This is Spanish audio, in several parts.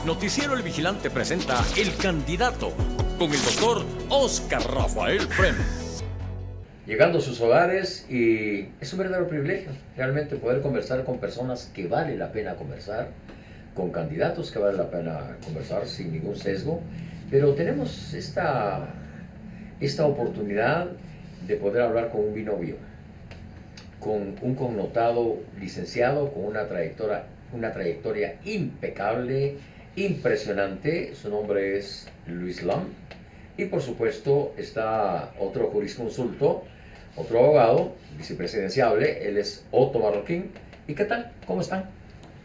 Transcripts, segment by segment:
Noticiero El Vigilante presenta El Candidato con el doctor Oscar Rafael Frem. Llegando a sus hogares, y es un verdadero privilegio realmente poder conversar con personas que vale la pena conversar, con candidatos que vale la pena conversar sin ningún sesgo, pero tenemos esta oportunidad de poder hablar con un binomio, con un connotado licenciado, con una trayectoria impecable, impresionante. Su nombre es Luis Lam, y por supuesto está otro jurisconsulto, otro abogado vicepresidenciable. Él es Otto Marroquín. ¿Y qué tal? ¿Cómo están?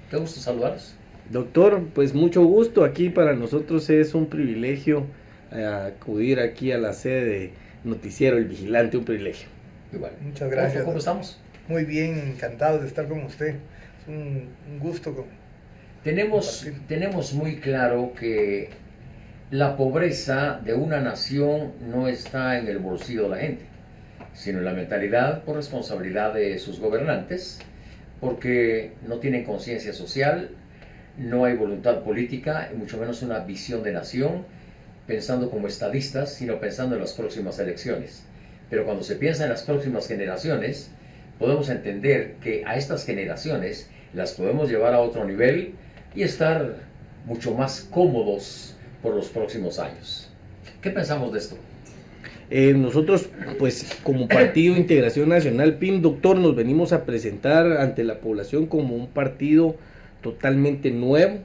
Qué gusto saludarlos. Doctor, pues mucho gusto. Aquí para nosotros es un privilegio acudir aquí a la sede de Noticiero El Vigilante, un privilegio. Igual. Muchas gracias. ¿Cómo estamos? Muy bien, encantado de estar con usted. Es un gusto. Tenemos muy claro que la pobreza de una nación no está en el bolsillo de la gente, sino en la mentalidad por responsabilidad de sus gobernantes, porque no tienen conciencia social, no hay voluntad política, y mucho menos una visión de nación, pensando como estadistas, sino pensando en las próximas elecciones. Pero cuando se piensa en las próximas generaciones, podemos entender que a estas generaciones las podemos llevar a otro nivel y estar mucho más cómodos por los próximos años. ¿Qué pensamos de esto? Nosotros, pues como Partido Integración Nacional, PIM, doctor, nos venimos a presentar ante la población como un partido totalmente nuevo,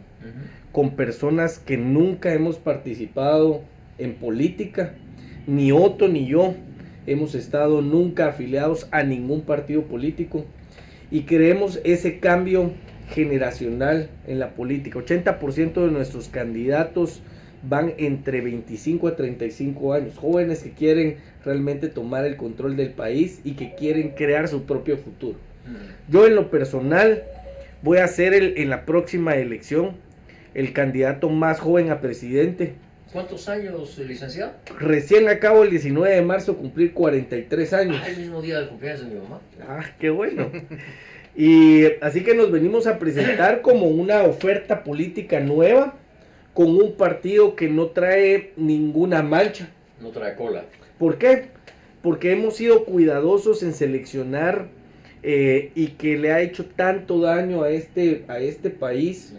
con personas que nunca hemos participado en política, ni Otto ni yo hemos estado nunca afiliados a ningún partido político, y queremos ese cambio generacional en la política. 80% de nuestros candidatos van entre 25 a 35 años, jóvenes que quieren realmente tomar el control del país y que quieren crear su propio futuro. Yo en lo personal voy a ser en la próxima elección el candidato más joven a presidente. ¿Cuántos años, licenciado? Recién acabo el 19 de marzo cumplir 43 años. El mismo día del cumpleaños de mi mamá. Ah, qué bueno. Y así que nos venimos a presentar como una oferta política nueva, con un partido que no trae ninguna mancha. No trae cola. ¿Por qué? Porque hemos sido cuidadosos en seleccionar y que le ha hecho tanto daño a este país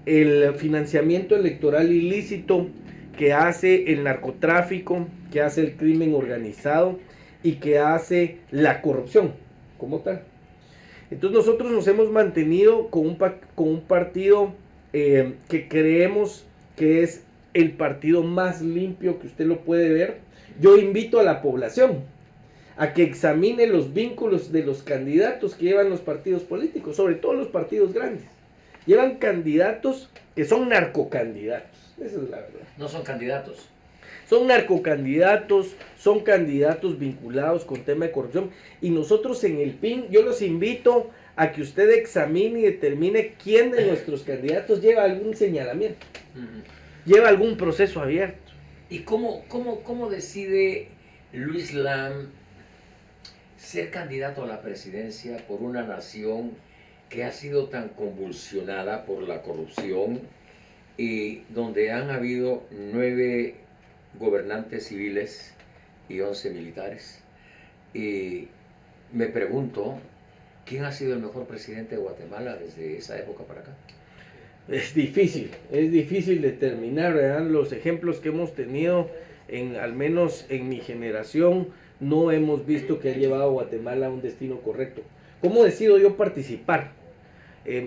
el financiamiento electoral ilícito que hace el narcotráfico, que hace el crimen organizado y que hace la corrupción como tal. Entonces nosotros nos hemos mantenido con un partido que creemos que es el partido más limpio que usted lo puede ver. Yo invito a la población a que examine los vínculos de los candidatos que llevan los partidos políticos, sobre todo los partidos grandes. Llevan candidatos que son narcocandidatos, esa es la verdad. No son candidatos. Son narcocandidatos, son candidatos vinculados con tema de corrupción, y nosotros en el PIN, yo los invito a que usted examine y determine quién de nuestros candidatos lleva algún señalamiento, lleva algún proceso abierto. ¿Y cómo decide Luis Lam ser candidato a la presidencia por una nación que ha sido tan convulsionada por la corrupción y donde han habido 9 gobernantes civiles y 11 militares? Y me pregunto, ¿quién ha sido el mejor presidente de Guatemala desde esa época para acá? Es difícil determinar, ¿verdad? Los ejemplos que hemos tenido, al menos en mi generación, no hemos visto que ha llevado a Guatemala a un destino correcto. ¿Cómo decido yo participar?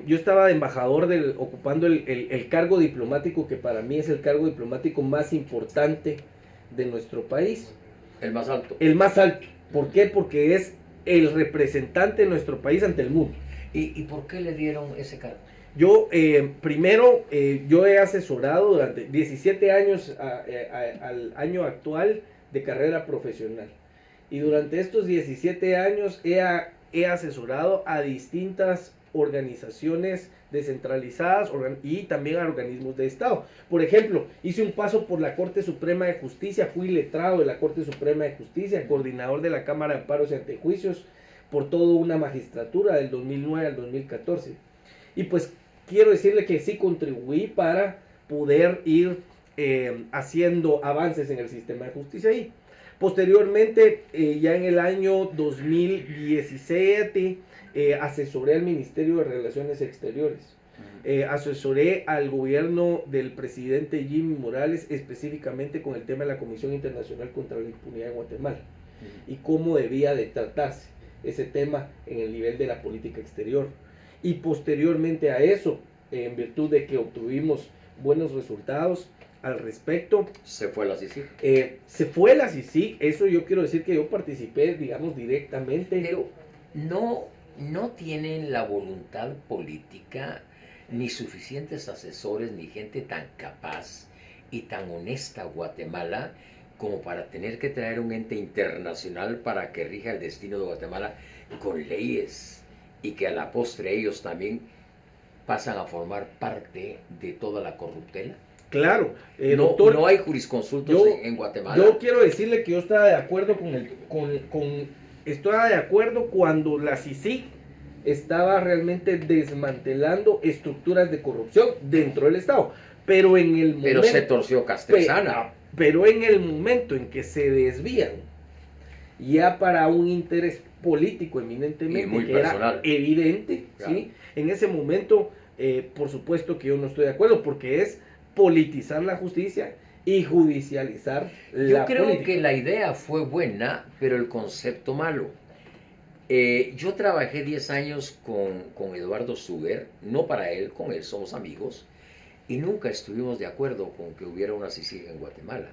Yo estaba de embajador ocupando el cargo diplomático, que para mí es el cargo diplomático más importante de nuestro país. El más alto. El más alto. ¿Por qué? Porque es el representante de nuestro país ante el mundo. ¿Y por qué le dieron ese cargo? Yo, primero, yo he asesorado durante 17 años al año actual de carrera profesional. Y durante estos 17 años he asesorado a distintas organizaciones descentralizadas y también a organismos de Estado. Por ejemplo, hice un paso por la Corte Suprema de Justicia, fui letrado de la Corte Suprema de Justicia, coordinador de la Cámara de Amparos y Antejuicios por toda una magistratura del 2009 al 2014. Y pues quiero decirle que sí contribuí para poder ir haciendo avances en el sistema de justicia ahí. Posteriormente, ya en el año 2017, asesoré al Ministerio de Relaciones Exteriores. Asesoré al gobierno del presidente Jimmy Morales específicamente con el tema de la Comisión Internacional contra la Impunidad en Guatemala y cómo debía de tratarse ese tema en el nivel de la política exterior. Y posteriormente a eso, en virtud de que obtuvimos buenos resultados al respecto, Se fue la CICIG. se fue la CICIG. Eso yo quiero decir que yo participé, digamos, directamente. Pero no tienen la voluntad política, ni suficientes asesores, ni gente tan capaz y tan honesta a Guatemala como para tener que traer un ente internacional para que rija el destino de Guatemala con leyes y que a la postre ellos también pasan a formar parte de toda la corruptela. Claro, No, doctor, no hay jurisconsultos yo- en Guatemala. yo quiero decirle que yo estaba de acuerdo estaba de acuerdo cuando la CICIG estaba realmente desmantelando estructuras de corrupción dentro del Estado. Pero en el Pero momento, se torció Castresana. pero en el momento en que se desvían ya para un interés político eminentemente Y muy que personal. era evidente, Claro. ¿sí? En ese momento, por supuesto que yo no estoy de acuerdo porque es politizar la justicia y judicializar Yo la creo política. que la idea fue buena, pero el concepto malo. Yo trabajé 10 años con Eduardo Suber, no para él, con él somos amigos, y nunca estuvimos de acuerdo con que hubiera una CICIG en Guatemala,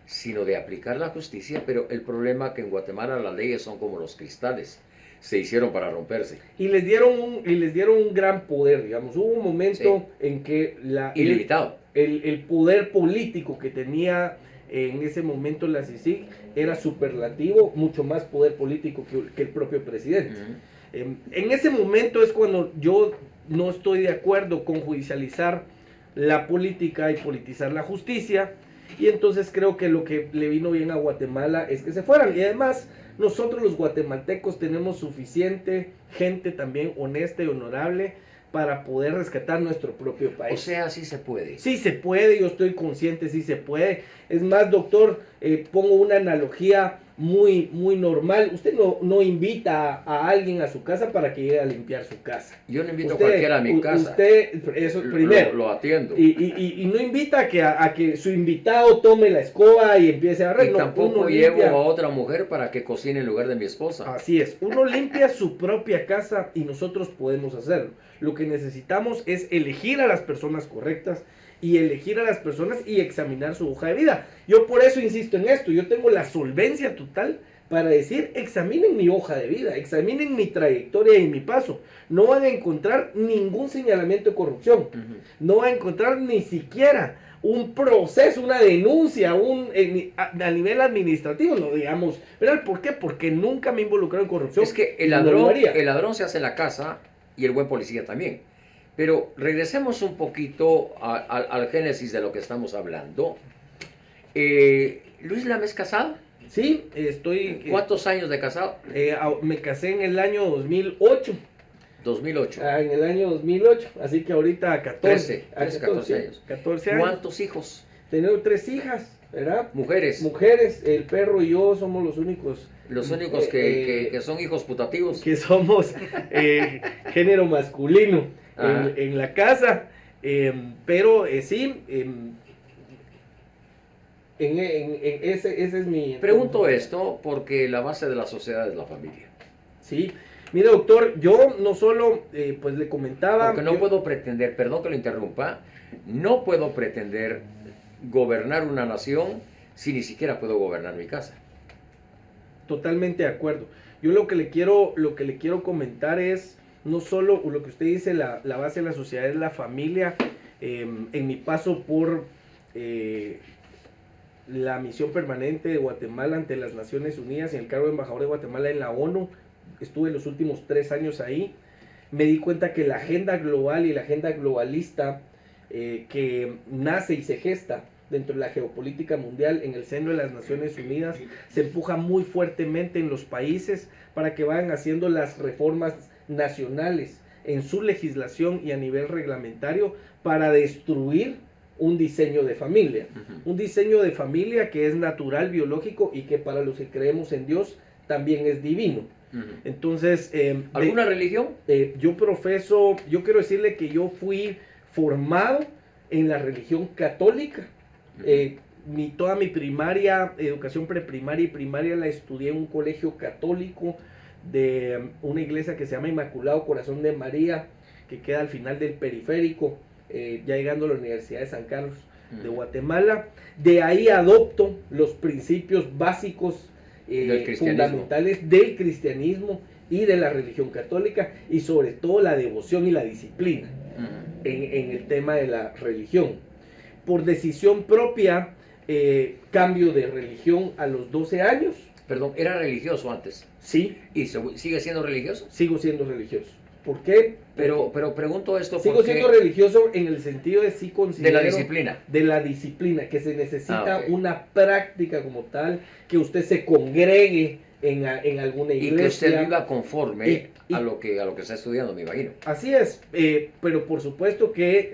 sino de aplicar la justicia, pero el problema es que en Guatemala las leyes son como los cristales, se hicieron para romperse. Y les dieron un gran poder, digamos. Hubo un momento en que Ilimitado. el poder político que tenía en ese momento la CICIG era superlativo, mucho más poder político que el propio presidente. En ese momento es cuando yo no estoy de acuerdo con judicializar la política y politizar la justicia, y entonces creo que lo que le vino bien a Guatemala es que se fueran. Y además nosotros los guatemaltecos tenemos suficiente gente también honesta y honorable para poder rescatar nuestro propio país. O sea, sí se puede. Sí se puede, yo estoy consciente, sí se puede. Es más, doctor, pongo una analogía muy normal. Usted no invita a alguien a su casa para que llegue a limpiar su casa. Yo no invito a cualquiera a mi casa. Usted, eso primero. Lo atiendo. Y no invita a que su invitado tome la escoba y empiece a barrer. Y No, tampoco uno llevo limpia. a otra mujer para que cocine en lugar de mi esposa. Así es, uno limpia su propia casa y nosotros podemos hacerlo. Lo que necesitamos es elegir a las personas correctas y elegir a las personas y examinar su hoja de vida. Yo por eso insisto en esto, yo tengo la solvencia total para decir, examinen mi hoja de vida, examinen mi trayectoria y mi paso. No van a encontrar ningún señalamiento de corrupción, Ujú. no van a encontrar ni siquiera un proceso, una denuncia, a nivel administrativo, no digamos. ¿Verdad? ¿Por qué? Porque nunca me he involucrado en corrupción. Es que No lo haría. el ladrón se hace en la casa y el buen policía también. Pero regresemos un poquito al génesis de lo que estamos hablando. Luis Lam es casado. Sí, estoy... ¿Cuántos años de casado? Me casé en el año 2008. 2008. En el año 2008, así que ahorita 14. 14 años. 14 años. ¿Cuántos hijos? Tengo 3 hijas, ¿verdad? Mujeres. Mujeres, el perro y yo somos los únicos. Los únicos que son hijos putativos. Que somos género masculino Ajá. en la casa. Pero sí, ese es mi... Pregunto esto porque la base de la sociedad es la familia. Sí, mire doctor, yo no solo, pues le comentaba... Porque no yo- puedo pretender, perdón que lo interrumpa, no puedo pretender gobernar una nación si ni siquiera puedo gobernar mi casa. Totalmente de acuerdo. Yo lo que le quiero comentar es, no solo lo que usted dice, la base de la sociedad es la familia. En mi paso por la misión permanente de Guatemala ante las Naciones Unidas y el cargo de embajador de Guatemala en la ONU, estuve los últimos 3 años ahí, me di cuenta que la agenda global y la agenda globalista que nace y se gesta dentro de la geopolítica mundial en el seno de las Naciones Unidas se empuja muy fuertemente en los países para que vayan haciendo las reformas nacionales en su legislación y a nivel reglamentario para destruir un diseño de familia. Ujú. Un diseño de familia que es natural, biológico y que para los que creemos en Dios también es divino. Ujú. Entonces, ¿Alguna religión? yo quiero decirle que yo fui formado en la religión católica. Toda mi primaria, educación preprimaria y primaria la estudié en un colegio católico de una iglesia que se llama Inmaculado Corazón de María, que queda al final del periférico, ya llegando a la Universidad de San Carlos de Guatemala. De ahí adopto los principios básicos fundamentales del cristianismo y de la religión católica, y sobre todo la devoción y la disciplina en el tema de la religión. Por decisión propia, cambio de religión a los 12 años. Perdón, ¿era religioso antes? Sí, ¿Y sigue siendo religioso? sigo siendo religioso. ¿Por qué? Pero pregunto esto Sigo porque... siendo religioso en el sentido de sí De considero... la disciplina. De la disciplina, que se necesita Ok. una práctica como tal, que usted se congregue en alguna Y iglesia. que usted viva conforme Y- a lo que está estudiando, me imagino. Así es, pero por supuesto que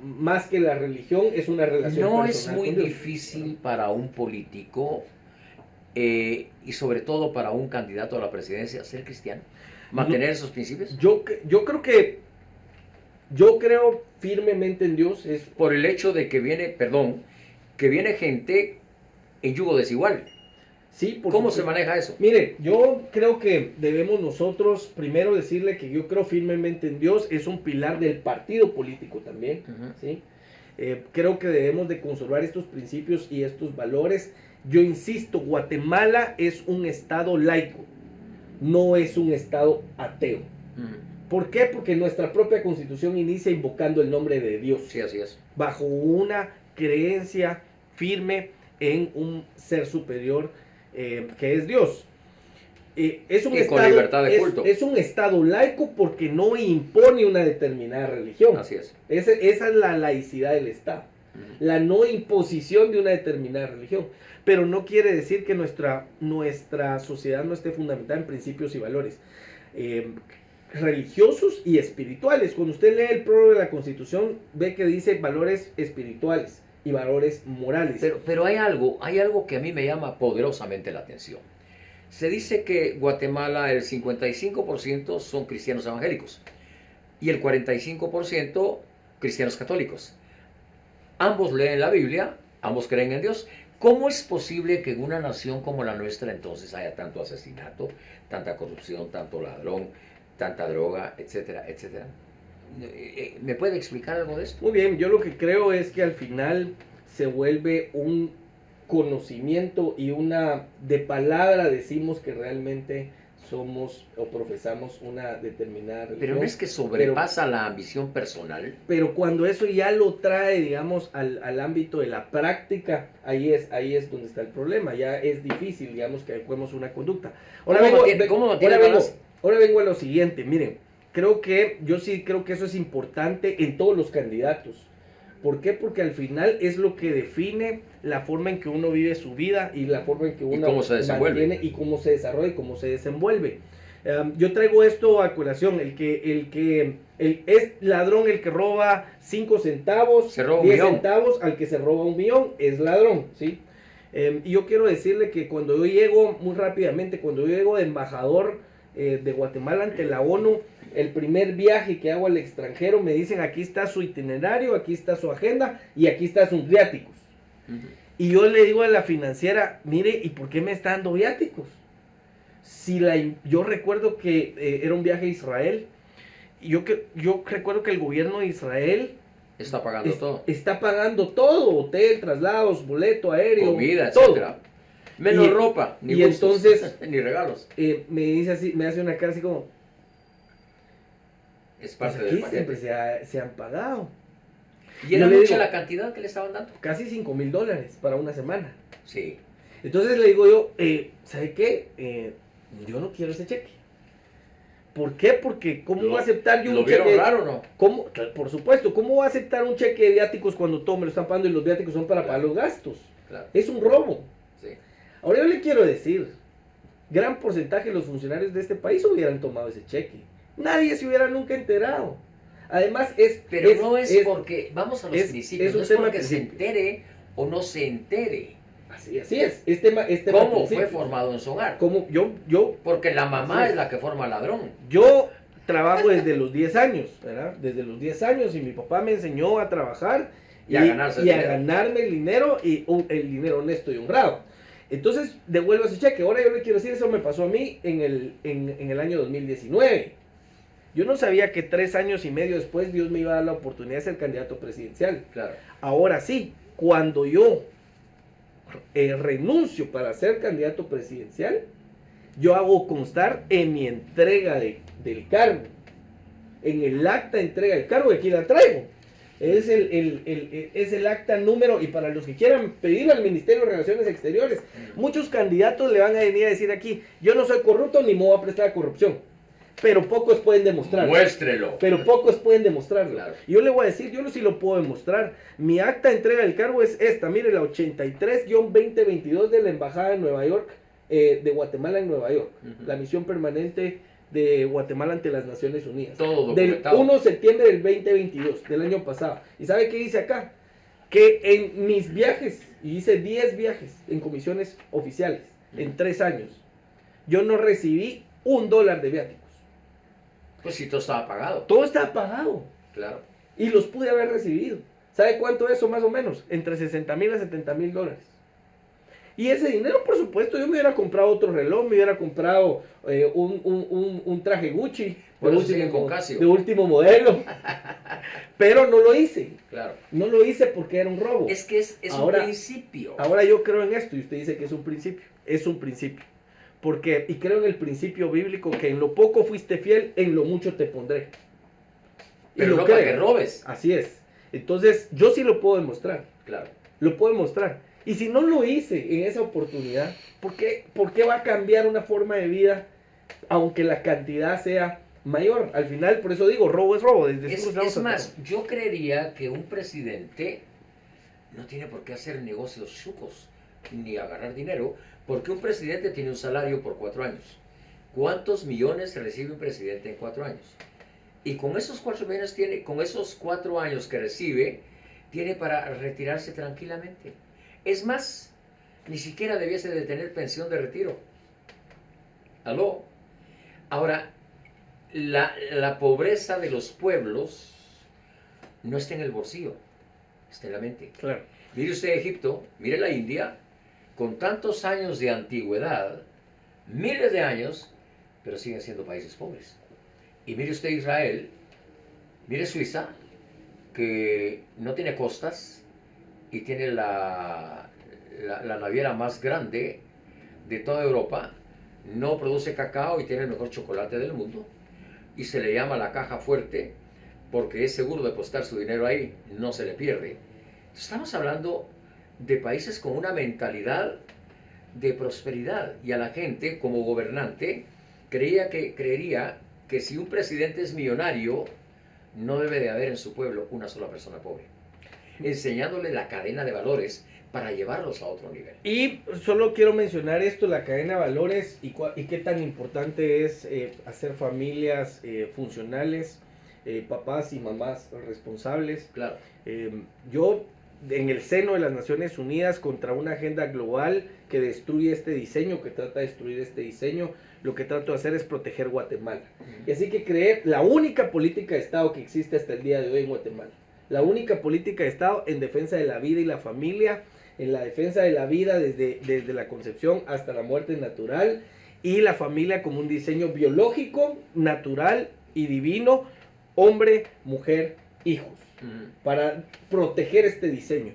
más que la religión es una relación No es personal muy con Dios. difícil para un político y sobre todo para un candidato a la presidencia ser cristiano, mantener esos principios. Yo creo firmemente en Dios. Es Por el hecho de que viene gente en yugo desigual. sí, por ¿Cómo se supuesto. maneja eso? Mire, yo creo que debemos nosotros primero decirle que yo creo firmemente en Dios. Es un pilar del partido político también. Ujú. ¿Sí? Creo que debemos de conservar estos principios y estos valores. Yo insisto, Guatemala es un estado laico, no es un estado ateo. Ujú. ¿Por qué? Porque nuestra propia constitución inicia invocando el nombre de Dios, Sí, así es. bajo una creencia firme en un ser superior que es Dios. Es un Y con libertad de culto. Es un estado laico porque no impone una determinada religión. Así es. Esa es la laicidad del Estado, Ujú. la no imposición de una determinada religión. Pero no quiere decir que nuestra sociedad no esté fundamentada en principios y valores religiosos y espirituales. Cuando usted lee el prólogo de la Constitución, ve que dice valores espirituales y valores morales. Pero hay algo que a mí me llama poderosamente la atención. Se dice que Guatemala el 55% son cristianos evangélicos y el 45% cristianos católicos. Ambos leen la Biblia, ambos creen en Dios. ¿Cómo es posible que en una nación como la nuestra entonces haya tanto asesinato, tanta corrupción, tanto ladrón, tanta droga, etcétera, etcétera? ¿Me puede explicar algo de esto? Muy bien, yo lo que creo es que al final se vuelve un conocimiento y de palabra decimos que realmente somos o profesamos una determinada religión. Pero no es que sobrepasa la ambición personal. Pero cuando eso ya lo trae, digamos, al ámbito de la práctica, ahí es donde está el problema. Ya es difícil, digamos, que adecuemos una conducta. ¿Cómo mantiene el balance? Ahora vengo a lo siguiente. Miren, yo sí creo que eso es importante en todos los candidatos. ¿Por qué? Porque al final es lo que define la forma en que uno vive su vida y la forma en que uno cómo se desenvuelve. mantiene y cómo se desarrolla y cómo se desenvuelve. Yo traigo esto a colación. Es ladrón el que roba 5 centavos, Se roba 10 1 millón. centavos, al que se roba 1 millón es ladrón, ¿sí? Y yo quiero decirle que cuando yo llego, muy rápidamente, cuando yo llego de embajador de Guatemala ante la ONU, el primer viaje que hago al extranjero, me dicen aquí está su itinerario, aquí está su agenda y aquí está sus viáticos. Ujú. Y yo le digo a la financiera, mire, ¿y por qué me está dando viáticos? Yo recuerdo que era un viaje a Israel, y yo recuerdo que el gobierno de Israel Está pagando todo. está pagando todo, hotel, traslados, boleto aéreo, Comida, todo. etcétera. Menos Y- ropa, ni y gustos, entonces- ni regalos. Me dice así, me hace una cara así como, Es pues parte aquí del siempre paquete. se han pagado. ¿Y era Yo le mucha digo- la cantidad que le estaban dando? Casi $5,000 para una semana. Sí. Entonces le digo yo, ¿sabe qué? Yo no quiero ese cheque. ¿Por qué? Porque ¿cómo voy a aceptar yo ¿Lo un vieron cheque? raro o no? ¿Cómo? Por supuesto, ¿cómo voy a aceptar un cheque de viáticos cuando todo me lo están pagando y los viáticos son para pagar los gastos? Claro. Es un robo. Sí. Ahora yo le quiero decir, gran porcentaje de los funcionarios de este país hubieran tomado ese cheque. Nadie se hubiera nunca enterado. Además Pero no es porque, vamos a los principios, es un no es tema porque se principio. entere o no se entere. Así es. Este ¿Cómo fue formado en su hogar? Como Porque la mamá Así es la que forma al ladrón. yo trabajo desde los 10 años, ¿verdad? Desde los 10 años y mi papá me enseñó a trabajar Y a ganarse el y a dinero. ganarme el dinero y el dinero honesto y honrado. Entonces devuelvo ese cheque. Ahora yo le quiero decir, eso me pasó a mí en el año 2019. Yo no sabía que 3 años y medio después Dios me iba a dar la oportunidad de ser candidato presidencial. Claro. Ahora sí, cuando yo renuncio para ser candidato presidencial, yo hago constar en mi entrega del cargo, en el acta de entrega del cargo, que aquí la traigo. Es el acta número, y para los que quieran pedirlo al Ministerio de Relaciones Exteriores, muchos candidatos le van a venir a decir aquí, yo no soy corrupto ni me voy a prestar a corrupción, pero pocos pueden demostrarlo. Muéstrelo. Pero pocos pueden demostrarlo. Claro. Yo le voy a decir, yo sí lo puedo demostrar. Mi acta de entrega del cargo es esta, mire, la 83-2022 de la Embajada de Nueva York, de Guatemala en Nueva York, la misión permanente de Guatemala ante las Naciones Unidas. Todo Del documentado. 1 de septiembre del 2022, del año pasado. ¿Y sabe qué dice acá? Que en mis viajes, y hice 10 viajes en comisiones oficiales, en 3 años, yo no recibí $1 de viáticos. Pues si todo estaba pagado. Todo estaba pagado. Claro. Y los pude haber recibido. ¿Sabe cuánto es eso más o menos? Entre $60,000 a $70,000. Y ese dinero, por supuesto, yo me hubiera comprado otro reloj, me hubiera comprado un traje Gucci Por eso siguen con Casio. de último modelo. Pero no lo hice. Claro. No lo hice porque era un robo. Es que es Ahora- un principio. Ahora yo creo en esto y usted dice que es un principio. Es un principio. Porque, y creo en el principio bíblico que en lo poco fuiste fiel, en lo mucho te pondré. Y Pero lo no para creo. que robes. Así es. Entonces, yo sí lo puedo demostrar. Claro. Lo puedo demostrar. Y si no lo hice en esa oportunidad, por qué va a cambiar una forma de vida aunque la cantidad sea mayor? Al final, por eso digo, robo es robo. Desde Es, siempre es estamos más, yo creería que un presidente no tiene por qué hacer negocios chucos ni agarrar dinero, porque un presidente tiene un salario por 4 años. ¿Cuántos millones recibe un presidente en 4 años? Y con esos 4 millones con esos 4 años que recibe, tiene para retirarse tranquilamente. Es más, ni siquiera debiese de tener pensión de retiro. ¿Aló? Ahora, la pobreza de los pueblos no está en el bolsillo, está en la mente. Claro. Mire usted Egipto, mire la India, con tantos años de antigüedad, miles de años, pero siguen siendo países pobres. Y mire usted Israel, mire Suiza, que no tiene costas y tiene la naviera más grande de toda Europa, no produce cacao y tiene el mejor chocolate del mundo, y se le llama la caja fuerte porque es seguro depositar su dinero ahí, no se le pierde. Estamos hablando de países con una mentalidad de prosperidad, y a la gente como gobernante creería que si un presidente es millonario, no debe de haber en su pueblo una sola persona pobre, enseñándole la cadena de valores para llevarlos a otro nivel. Y solo quiero mencionar esto, la cadena de valores y qué tan importante es hacer familias funcionales, papás y mamás responsables. Claro. Yo, en el seno de las Naciones Unidas, contra una agenda global que destruye este diseño, que trata de destruir este diseño, lo que trato de hacer es proteger Guatemala. Y así que creé la única política de Estado que existe hasta el día de hoy en Guatemala. La única política de Estado en defensa de la vida y la familia, en la defensa de la vida desde la concepción hasta la muerte natural, y la familia como un diseño biológico, natural y divino, hombre, mujer, hijos, para proteger este diseño.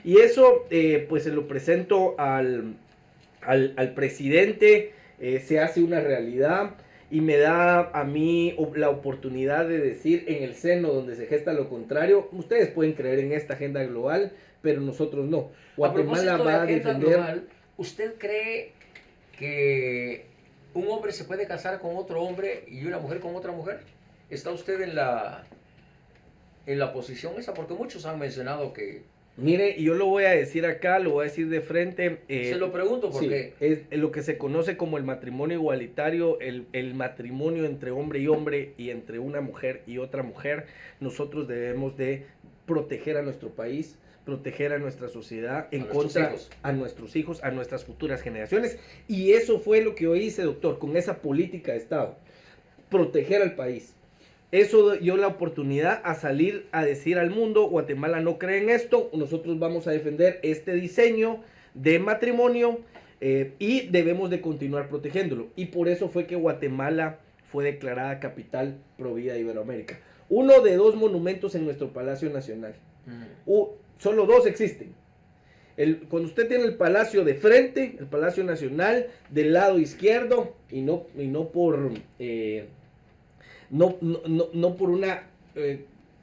Y eso pues se lo presento al presidente, se hace una realidad y me da a mí la oportunidad de decir en el seno donde se gesta lo contrario, ustedes pueden creer en esta agenda global, pero nosotros no. Guatemala va a defender... global, ¿usted cree que un hombre se puede casar con otro hombre y una mujer con otra mujer? ¿Está usted en la posición esa? Porque muchos han mencionado que Mire, yo lo voy a decir acá, lo voy a decir de frente. Se lo pregunto Sí, porque es lo que se conoce como el matrimonio igualitario, el matrimonio entre hombre y hombre y entre una mujer y otra mujer. Nosotros debemos de proteger a nuestro país, proteger a nuestra sociedad en contra a nuestros hijos, a nuestras futuras generaciones. Y eso fue lo que yo hice, doctor, con esa política de Estado, proteger al país. Eso dio la oportunidad a salir a decir al mundo, Guatemala no cree en esto, nosotros vamos a defender este diseño de matrimonio y debemos de continuar protegiéndolo. Y por eso fue que Guatemala fue declarada capital provida de Iberoamérica. Uno de 2 monumentos en nuestro Palacio Nacional. Solo 2 existen. Cuando usted tiene el palacio de frente, el Palacio Nacional, del lado izquierdo, y no por... no por una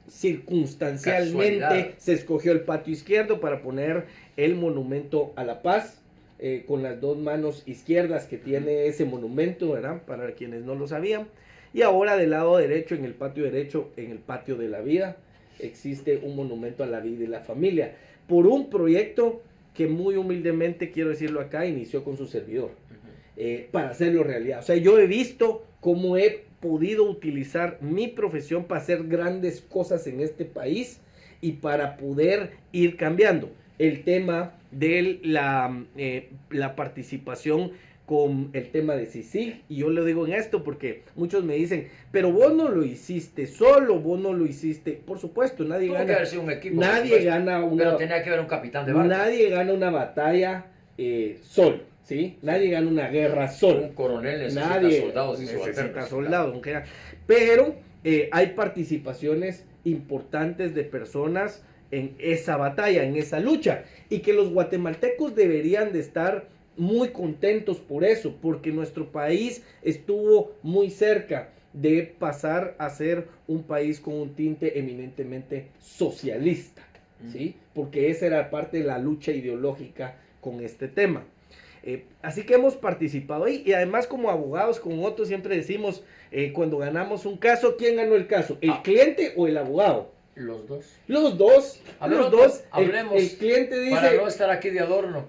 circunstancialmente casualidad. Se escogió el patio izquierdo para poner el monumento a la paz con las 2 manos izquierdas que tiene ese monumento, ¿verdad? Para quienes no lo sabían. Y ahora del lado derecho, en el patio derecho, en el patio de la vida, existe un monumento a la vida y la familia, por un proyecto que muy humildemente, quiero decirlo acá, inició con su servidor, para hacerlo realidad. O sea, yo he visto cómo he podido utilizar mi profesión para hacer grandes cosas en este país y para poder ir cambiando el tema de la participación con el tema de CICIG. Y yo le digo en esto porque muchos me dicen, pero vos no lo hiciste solo, vos no lo hiciste. Por supuesto, nadie tuvo gana. que haber sido un equipo, Nadie gana una. pero tenía que haber un capitán de barco. Nadie gana una batalla solo, ¿sí? Nadie gana una guerra solo. Un coronel necesita soldados y necesita subalternos. soldados, pero hay participaciones importantes de personas en esa batalla, en esa lucha, y que los guatemaltecos deberían de estar muy contentos por eso, porque nuestro país estuvo muy cerca de pasar a ser un país con un tinte eminentemente socialista, ¿sí? Porque esa era parte de la lucha ideológica con este tema. Así que hemos participado ahí, y además como abogados, con Otto siempre decimos, cuando ganamos un caso, ¿quién ganó el caso? ¿El cliente o el abogado? Los dos. Los dos, los dos. Hablemos el cliente dice... para no estar aquí de adorno.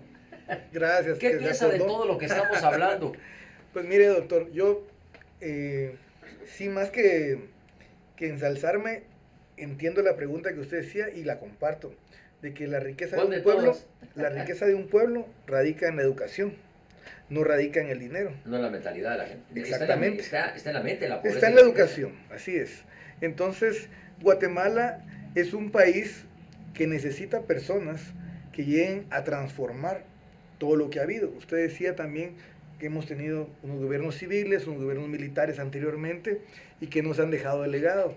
Gracias. ¿Qué piensa de todo lo que estamos hablando? Pues mire, doctor, yo sí, más que ensalzarme, entiendo la pregunta que usted decía y la comparto, de que la riqueza de un pueblo, la riqueza de un pueblo radica en la educación, no radica en el dinero. No en la mentalidad de la gente. Exactamente. Está en la mente, la pobreza. Está en la educación, así es. Entonces, Guatemala es un país que necesita personas que lleguen a transformar todo lo que ha habido. Usted decía también que hemos tenido unos gobiernos civiles, unos gobiernos militares anteriormente y que nos han dejado el legado.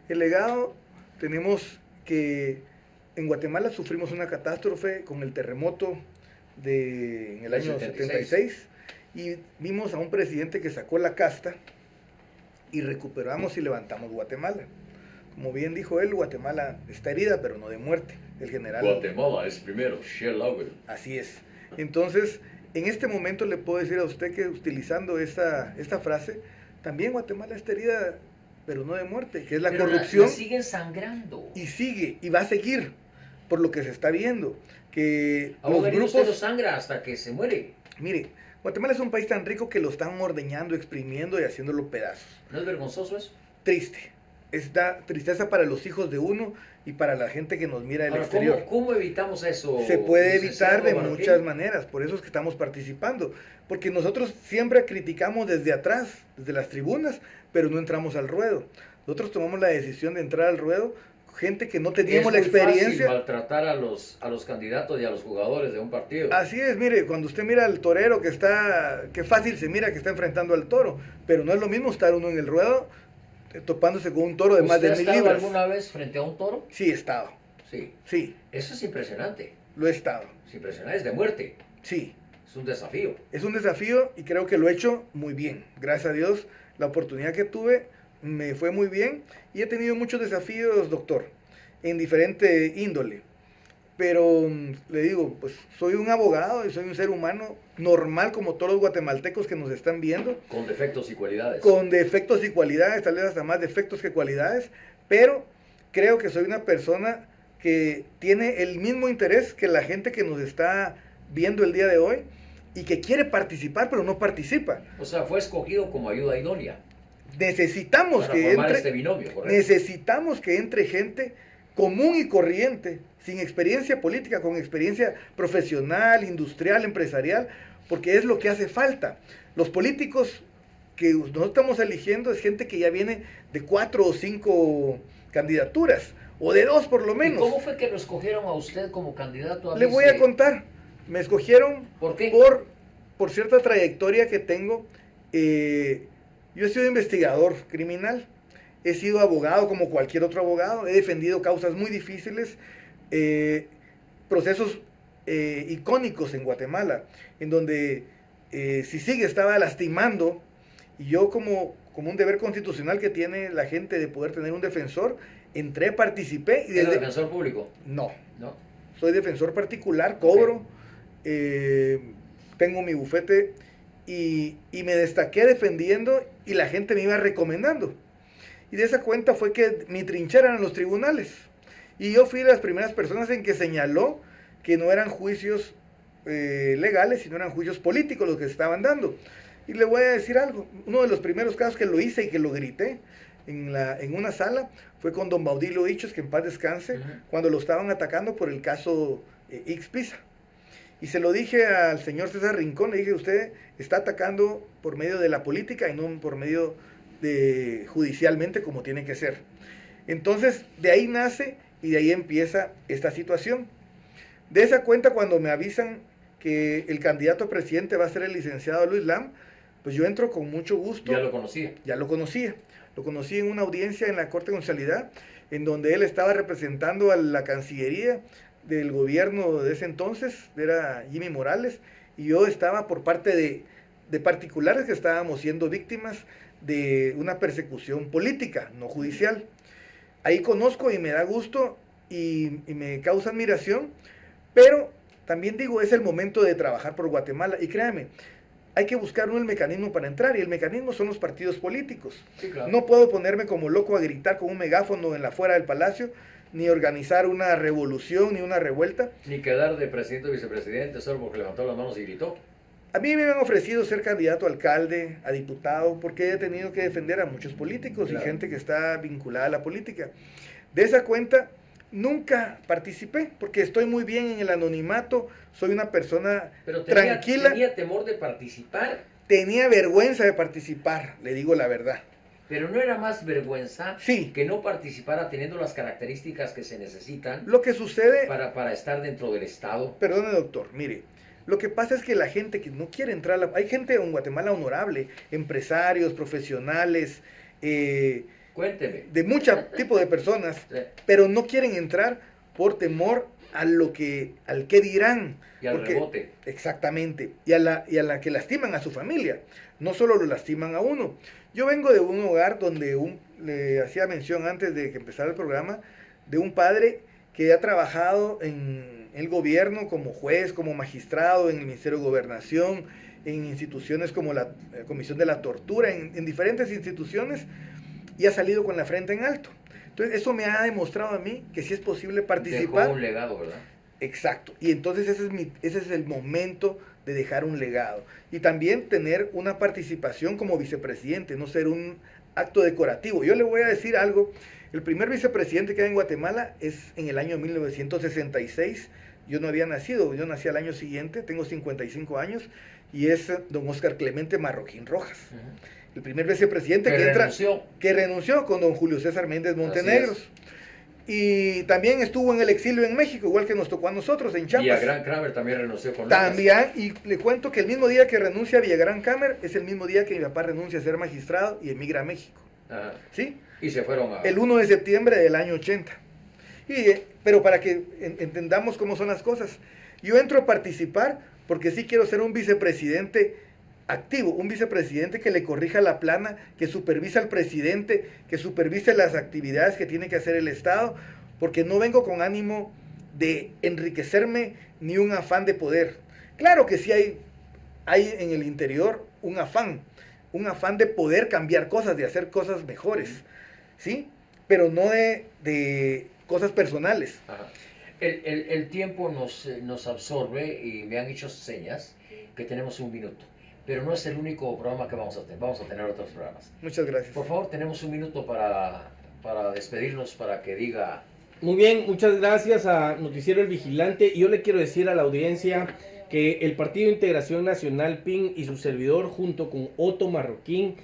El legado, tenemos que en Guatemala sufrimos una catástrofe con el terremoto en el año 76 y vimos a un presidente que sacó la casta y recuperamos y levantamos Guatemala. Como bien dijo él, Guatemala está herida, pero no de muerte. El general... Guatemala es primero, Shell Lauer. Así es. Entonces, en este momento le puedo decir a usted que utilizando esta frase, también Guatemala está herida, pero no de muerte, que es la corrupción. La siguen sangrando. Y sigue, y va a seguir, por lo que se está viendo. Que los grupos... lo sangra hasta que se muere. Mire, Guatemala es un país tan rico que lo están ordeñando, exprimiendo y haciéndolo pedazos. ¿No es vergonzoso eso? Triste. Es da tristeza para los hijos de uno y para la gente que nos mira del exterior. ¿Cómo evitamos eso? Se puede evitar de muchas maneras, por eso es que estamos participando. Porque nosotros siempre criticamos desde atrás, desde las tribunas, pero no entramos al ruedo. Nosotros tomamos la decisión de entrar al ruedo, gente que no teníamos la experiencia. Es muy fácil maltratar a los candidatos y a los jugadores de un partido. Así es, mire, cuando usted mira al torero qué fácil se mira que está enfrentando al toro, pero no es lo mismo estar uno en el ruedo topándose con un toro de más de 1000 libras. ¿Usted ha estado alguna vez frente a un toro? Sí, he estado. Sí. Sí. Eso es impresionante. Lo he estado. Es impresionante, es de muerte. Sí. Es un desafío. Es un desafío y creo que lo he hecho muy bien. Gracias a Dios, la oportunidad que tuve me fue muy bien y he tenido muchos desafíos, doctor, en diferente índole. Pero le digo, pues soy un abogado y soy un ser humano normal como todos los guatemaltecos que nos están viendo. Con defectos y cualidades. Con defectos y cualidades, tal vez hasta más defectos que cualidades, pero creo que soy una persona que tiene el mismo interés que la gente que nos está viendo el día de hoy y que quiere participar pero no participa. O sea, fue escogido como ayuda idónea Necesitamos para que formar entre, este binomio, ¿correcto? necesitamos que entre gente común y corriente, sin experiencia política, con experiencia profesional, industrial, empresarial, porque es lo que hace falta. Los políticos que nosotros estamos eligiendo es gente que ya viene de 4 o 5 candidaturas, o de 2 por lo ¿Y menos. cómo fue que lo escogieron a usted como candidato a Le voy a contar. Me escogieron ¿Por qué? por cierta trayectoria que tengo. Yo he sido investigador criminal, he sido abogado como cualquier otro abogado, he defendido causas muy difíciles, procesos icónicos en Guatemala, en donde CICIG estaba lastimando, y yo como un deber constitucional que tiene la gente de poder tener un defensor, entré, participé y ¿Era defensor público? No, ¿No? soy defensor particular, cobro, tengo mi bufete y me destaqué defendiendo y la gente me iba recomendando. Y de esa cuenta fue que mi trinchera eran los tribunales. Y yo fui de las primeras personas en que señaló que no eran juicios legales, sino eran juicios políticos los que se estaban dando. Y le voy a decir algo, uno de los primeros casos que lo hice y que lo grité en una sala fue con don Baudilio Hichos, que en paz descanse, cuando lo estaban atacando por el caso Ixpisa. Y se lo dije al señor César Rincón, le dije, usted está atacando por medio de la política y no por medio de judicialmente como tiene que ser. Entonces, de ahí nace y de ahí empieza esta situación. De esa cuenta, cuando me avisan que el candidato a presidente va a ser el licenciado Luis Lam, pues yo entro con mucho gusto. ¿Ya lo conocía? Ya lo conocía. Lo conocí en una audiencia en la Corte de Constitucionalidad, en donde él estaba representando a la Cancillería del gobierno de ese entonces, era Jimmy Morales, y yo estaba por parte de particulares que estábamos siendo víctimas de una persecución política, no judicial. Ahí conozco y me da gusto y me causa admiración, pero también digo, es el momento de trabajar por Guatemala, y créanme, hay que buscar el mecanismo para entrar, y el mecanismo son los partidos políticos. Sí, claro. No puedo ponerme como loco a gritar con un megáfono en la afuera del palacio, ni organizar una revolución, ni una revuelta. Ni quedar de presidente o vicepresidente solo porque levantó las manos y gritó. A mí me han ofrecido ser candidato a alcalde, a diputado, porque he tenido que defender a muchos políticos Claro. y gente que está vinculada a la política. De esa cuenta, nunca participé, porque estoy muy bien en el anonimato, soy una persona Pero tranquila. tenía temor de participar, Tenía vergüenza de participar, le digo la verdad. pero no era más vergüenza Sí. que no participara teniendo las características que se necesitan Lo que sucede, para estar dentro del Estado. perdone doctor, mire, lo que pasa es que la gente que no quiere entrar, hay gente en Guatemala honorable, empresarios, profesionales, Cuénteme. de mucho tipo de personas, Sí. pero no quieren entrar por temor al que dirán. Y al Porque- rebote. Exactamente, y a la que lastiman a su familia, no solo lo lastiman a uno. Yo vengo de un hogar donde le hacía mención antes de que empezara el programa, de un padre que ha trabajado en el gobierno como juez, como magistrado, en el Ministerio de Gobernación, en instituciones como la Comisión de la Tortura, en diferentes instituciones, y ha salido con la frente en alto. Entonces, eso me ha demostrado a mí que sí es posible participar. Dejó un legado, ¿verdad? Exacto, y entonces ese es el momento de dejar un legado. Y también tener una participación como vicepresidente, no ser un acto decorativo. Yo le voy a decir algo, el primer vicepresidente que hay en Guatemala es en el año 1966, yo no había nacido, yo nací al año siguiente, tengo 55 años, y es don Óscar Clemente Marroquín Rojas. El primer vicepresidente que renunció con don Julio César Méndez Montenegros. Y también estuvo en el exilio en México, igual que nos tocó a nosotros en Chiapas. Villagrán Kramer también renunció con También, y le cuento que el mismo día que renuncia a Villagrán Kramer es el mismo día que mi papá renuncia a ser magistrado y emigra a México. Ajá. ¿Sí? Y se fueron a... El 1 de septiembre del año 80. Pero para que entendamos cómo son las cosas, yo entro a participar porque sí quiero ser un vicepresidente activo, un vicepresidente que le corrija la plana, que supervisa al presidente, que supervise las actividades que tiene que hacer el Estado, porque no vengo con ánimo de enriquecerme ni un afán de poder. Claro que sí hay en el interior un afán de poder cambiar cosas, de hacer cosas mejores, ¿sí? Pero no de cosas personales. Ajá. El tiempo nos absorbe y me han hecho señas que tenemos un minuto. Pero no es el único programa que vamos a tener. Vamos a tener otros programas. Muchas gracias. Por favor, tenemos un minuto para despedirnos, para que diga... Muy bien, muchas gracias a Noticiero El Vigilante. Y yo le quiero decir a la audiencia que el Partido de Integración Nacional PIN y su servidor, junto con Otto Marroquín,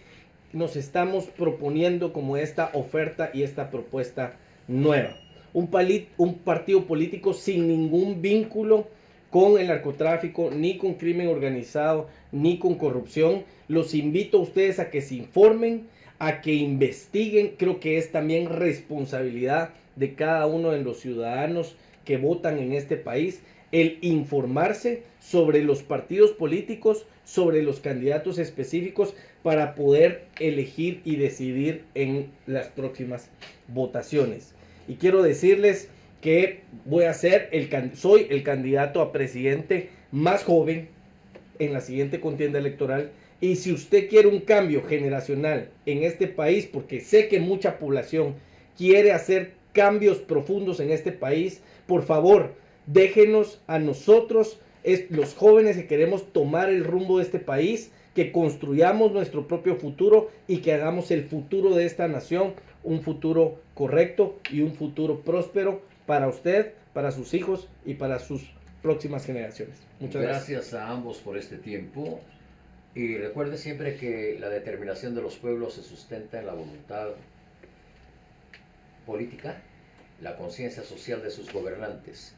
nos estamos proponiendo como esta oferta y esta propuesta nueva. Un partido político sin ningún vínculo con el narcotráfico, ni con crimen organizado, ni con corrupción. Los invito a ustedes a que se informen, a que investiguen. Creo que es también responsabilidad de cada uno de los ciudadanos que votan en este país el informarse sobre los partidos políticos, sobre los candidatos específicos para poder elegir y decidir en las próximas votaciones. Y quiero decirles que soy el candidato a presidente más joven en la siguiente contienda electoral. Y si usted quiere un cambio generacional en este país, porque sé que mucha población quiere hacer cambios profundos en este país, por favor, déjenos a nosotros, los jóvenes que queremos tomar el rumbo de este país, que construyamos nuestro propio futuro y que hagamos el futuro de esta nación un futuro correcto y un futuro próspero para usted, para sus hijos y para sus próximas generaciones. Muchas gracias. Gracias a ambos por este tiempo. Y recuerde siempre que la determinación de los pueblos se sustenta en la voluntad política, la conciencia social de sus gobernantes.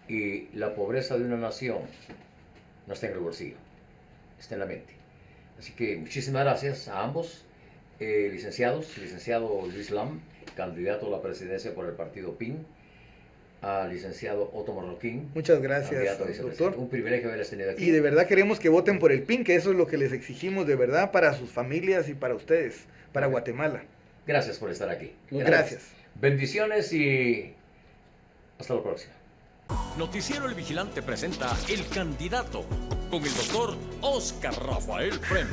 Y la pobreza de una nación no está en el bolsillo, está en la mente. Así que muchísimas gracias a ambos licenciados. Licenciado Luis Lam, candidato a la presidencia por el partido PIN. A licenciado Otto Marroquín. Muchas gracias, candidato a vicepresidente. doctor. Un privilegio haberles tenido aquí. Y de verdad queremos que voten por el PIN, que eso es lo que les exigimos de verdad para sus familias y para ustedes, para Guatemala. Gracias por estar aquí. Gracias. Bendiciones y hasta la próxima. Noticiero El Vigilante presenta El Candidato con el doctor Oscar Rafael Frem.